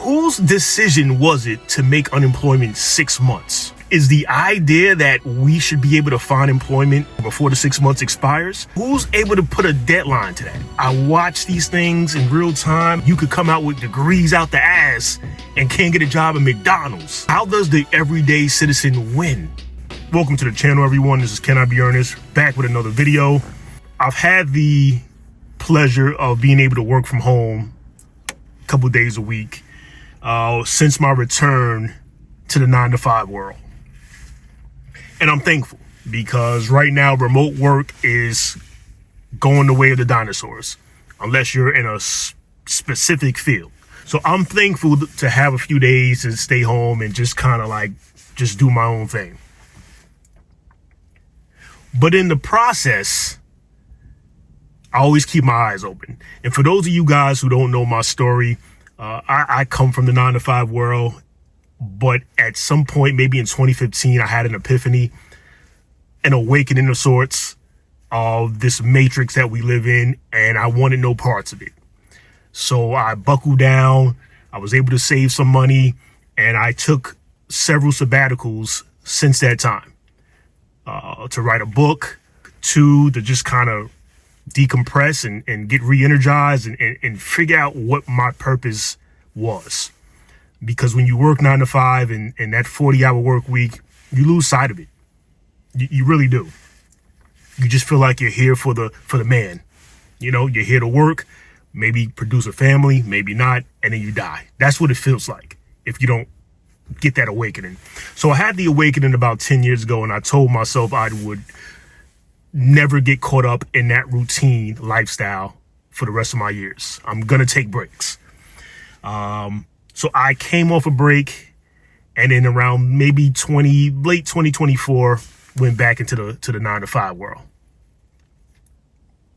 Whose decision was it to make unemployment 6 months? Is the idea that we should be able to find employment before the 6 months expires? Who's able to put a deadline to that? I watch these things in real time. You could come out with degrees out the ass and can't get a job at McDonald's. How does the everyday citizen win? Welcome to the channel, everyone. This is Can I Be Earnest, back with another video. I've had the pleasure of being able to work from home a couple days a week since my return to the 9-to-5 world. And I'm thankful because right now remote work is going the way of the dinosaurs, unless you're in a specific field. So I'm thankful to have a few days to stay home and just kind of like just do my own thing. But in the process, I always keep my eyes open. And for those of you guys who don't know my story, I come from the 9-to-5 world. But at some point, maybe in 2015, I had an epiphany, an awakening of sorts of this matrix that we live in, and I wanted no parts of it. So I buckled down, I was able to save some money, and I took several sabbaticals since that time to write a book, to just kind of decompress and get re-energized and figure out what my purpose was. Because when you work 9-to-5 and that 40-hour work week, you lose sight of it. You really do. You just feel like you're here for the man. You know, you're here to work, maybe produce a family, maybe not, and then you die. That's what it feels like if you don't get that awakening. So I had the awakening about 10 years ago, and I told myself I would never get caught up in that routine lifestyle for the rest of my years. I'm going to take breaks. So I came off a break, and then around maybe late 2024, went back into the 9-to-5 world.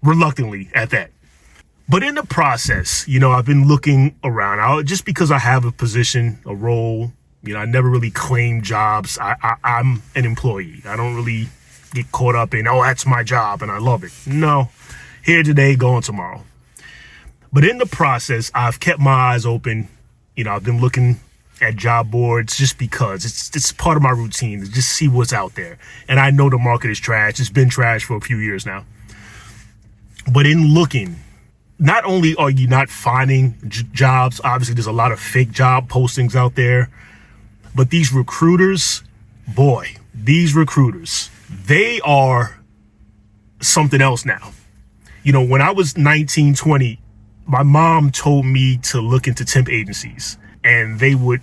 Reluctantly at that. But in the process, you know, I've been looking around. Just because I have a position, a role, you know, I never really claim jobs. I'm an employee. I don't really get caught up in, oh, that's my job and I love it. No, here today, gone tomorrow. But in the process, I've kept my eyes open. You know, I've been looking at job boards just because it's part of my routine to just see what's out there. And I know the market is trash. It's been trash for a few years now. But in looking, not only are you not finding jobs, obviously there's a lot of fake job postings out there, but these recruiters, boy, they are something else now. You know, when I was 19, 20, my mom told me to look into temp agencies, and they would,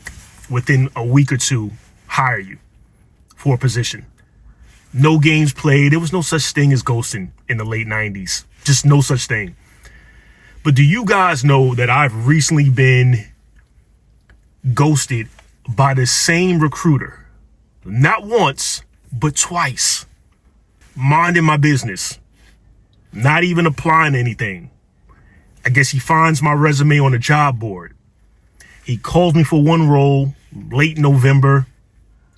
within a week or two, hire you for a position. No games played. There was no such thing as ghosting in the late 90s. Just no such thing. But do you guys know that I've recently been ghosted by the same recruiter? Not once, but twice. Minding my business. Not even applying to anything. I guess he finds my resume on the job board. He called me for one role late November,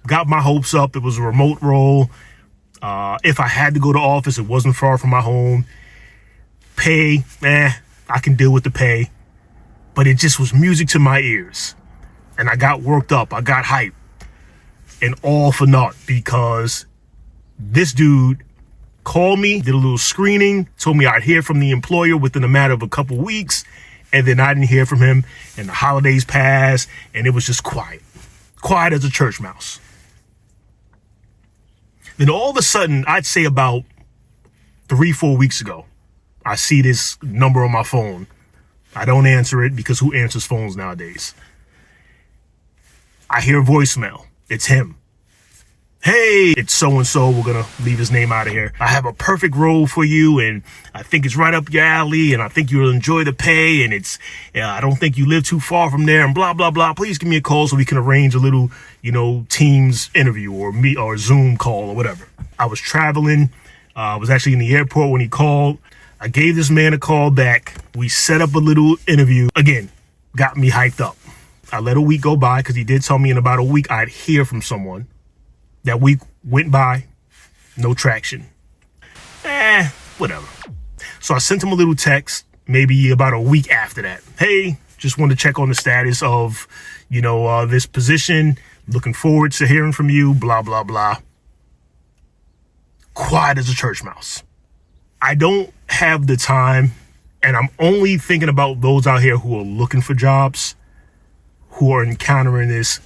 got my hopes up. It was a remote role. If I had to go to office, it wasn't far from my home. Pay, I can deal with the pay. But it just was music to my ears. And I got worked up. I got hyped. And all for naught, because this dude called me, did a little screening, told me I'd hear from the employer within a matter of a couple weeks, and then I didn't hear from him, and the holidays passed, and it was just quiet as a church mouse. Then all of a sudden, I'd say about 3-4 weeks ago, I see this number on my phone. I don't answer it because who answers phones nowadays? I hear a voicemail. It's him. Hey, it's so-and-so. We're going to leave his name out of here. I have a perfect role for you, and I think it's right up your alley, and I think you'll enjoy the pay, and I don't think you live too far from there, and blah, blah, blah. Please give me a call so we can arrange a little, you know, Teams interview or Zoom call or whatever. I was traveling. I was actually in the airport when he called. I gave this man a call back. We set up a little interview. Again, got me hyped up. I let a week go by because he did tell me in about a week I'd hear from someone. That week went by, no traction. Whatever. So I sent him a little text, maybe about a week after that. Hey, Just want to check on the status of, this position. Looking forward to hearing from you, blah, blah, blah. Quiet as a church mouse. I don't have the time, and I'm only thinking about those out here who are looking for jobs, who are encountering this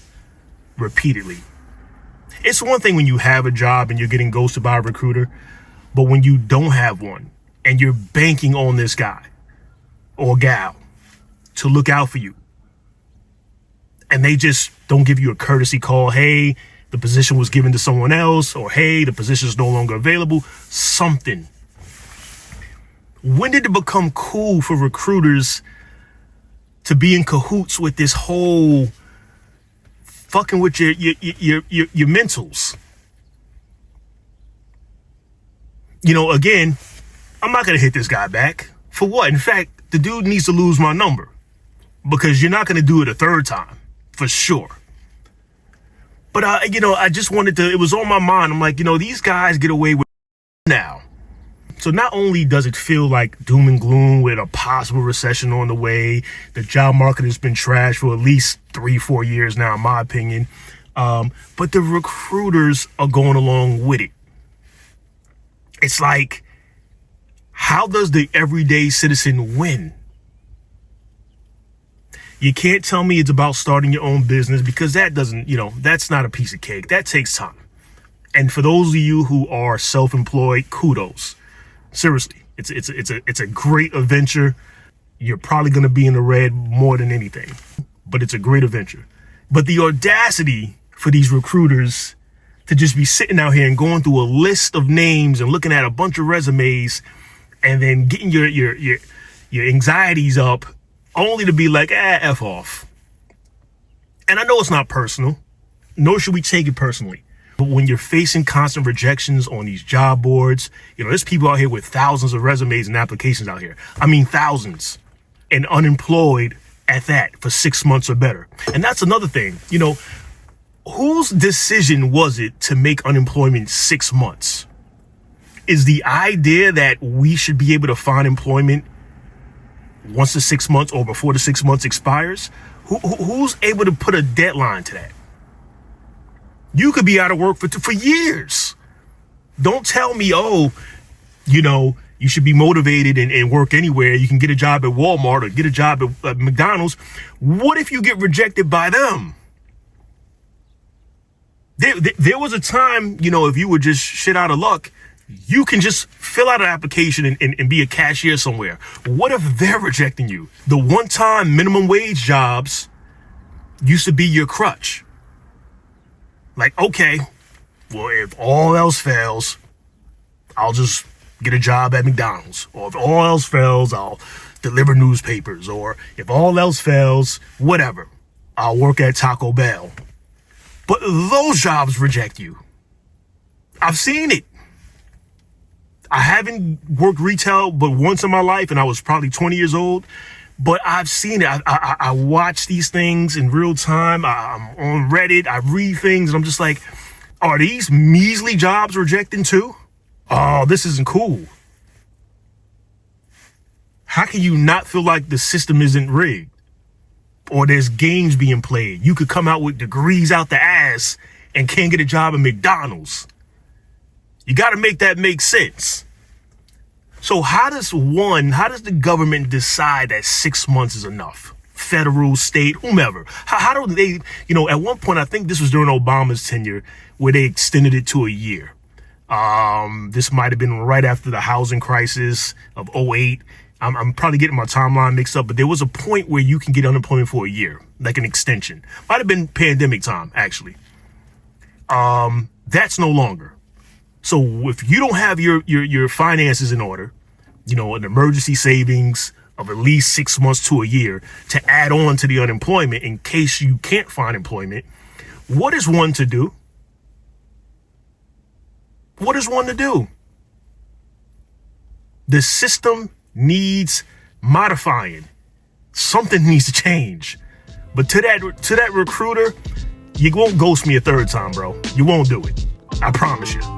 repeatedly. It's one thing when you have a job and you're getting ghosted by a recruiter, but when you don't have one and you're banking on this guy or gal to look out for you, and they just don't give you a courtesy call, hey, the position was given to someone else, or hey, the position is no longer available, something. When did it become cool for recruiters to be in cahoots with this whole fucking with your mentals? Again, I'm not going to hit this guy back. For what? In fact, the dude needs to lose my number, because you're not going to do it a third time, for sure. But, I just wanted to, it was on my mind. I'm like, these guys get away with now. So not only does it feel like doom and gloom with a possible recession on the way, the job market has been trashed for at least 3-4 years now, in my opinion. But the recruiters are going along with it. It's like, how does the everyday citizen win? You can't tell me it's about starting your own business, because that doesn't, that's not a piece of cake. That takes time. And for those of you who are self-employed, kudos. Seriously, it's a great adventure. You're probably going to be in the red more than anything, but it's a great adventure. But the audacity for these recruiters to just be sitting out here and going through a list of names and looking at a bunch of resumes and then getting your anxieties up, only to be like, F off. And I know it's not personal, nor should we take it personally. But when you're facing constant rejections on these job boards, there's people out here with thousands of resumes and applications out here. I mean, thousands, and unemployed at that for 6 months or better. And that's another thing, whose decision was it to make unemployment 6 months? Is the idea that we should be able to find employment once the 6 months or before the 6 months expires? Who's able to put a deadline to that? You could be out of work for years. Don't tell me, you should be motivated and work anywhere. You can get a job at Walmart or get a job at McDonald's. What if you get rejected by them? There was a time, if you were just shit out of luck, you can just fill out an application and be a cashier somewhere. What if they're rejecting you? The one-time minimum wage jobs used to be your crutch. Like, okay, well, if all else fails, I'll just get a job at McDonald's. Or if all else fails, I'll deliver newspapers. Or if all else fails, whatever, I'll work at Taco Bell. But those jobs reject you. I've seen it. I haven't worked retail but once in my life, and I was probably 20 years old. But I've seen it. I watch these things in real time. I'm on Reddit. I read things, and I'm just like, are these measly jobs rejecting too? Oh, this isn't cool. How can you not feel like the system isn't rigged? Or there's games being played? You could come out with degrees out the ass and can't get a job at McDonald's. You got to make that make sense. So how does the government decide that 6 months is enough? Federal, state, whomever. How do they, at one point, I think this was during Obama's tenure, where they extended it to a year. This might have been right after the housing crisis of '08. I'm probably getting my timeline mixed up, but there was a point where you can get unemployment for a year, like an extension. Might have been pandemic time, actually. That's no longer. So if you don't have your finances in order, an emergency savings of at least 6 months to a year to add on to the unemployment in case you can't find employment, what is one to do? What is one to do? The system needs modifying. Something needs to change. But to that recruiter, you won't ghost me a third time, bro. You won't do it. I promise you.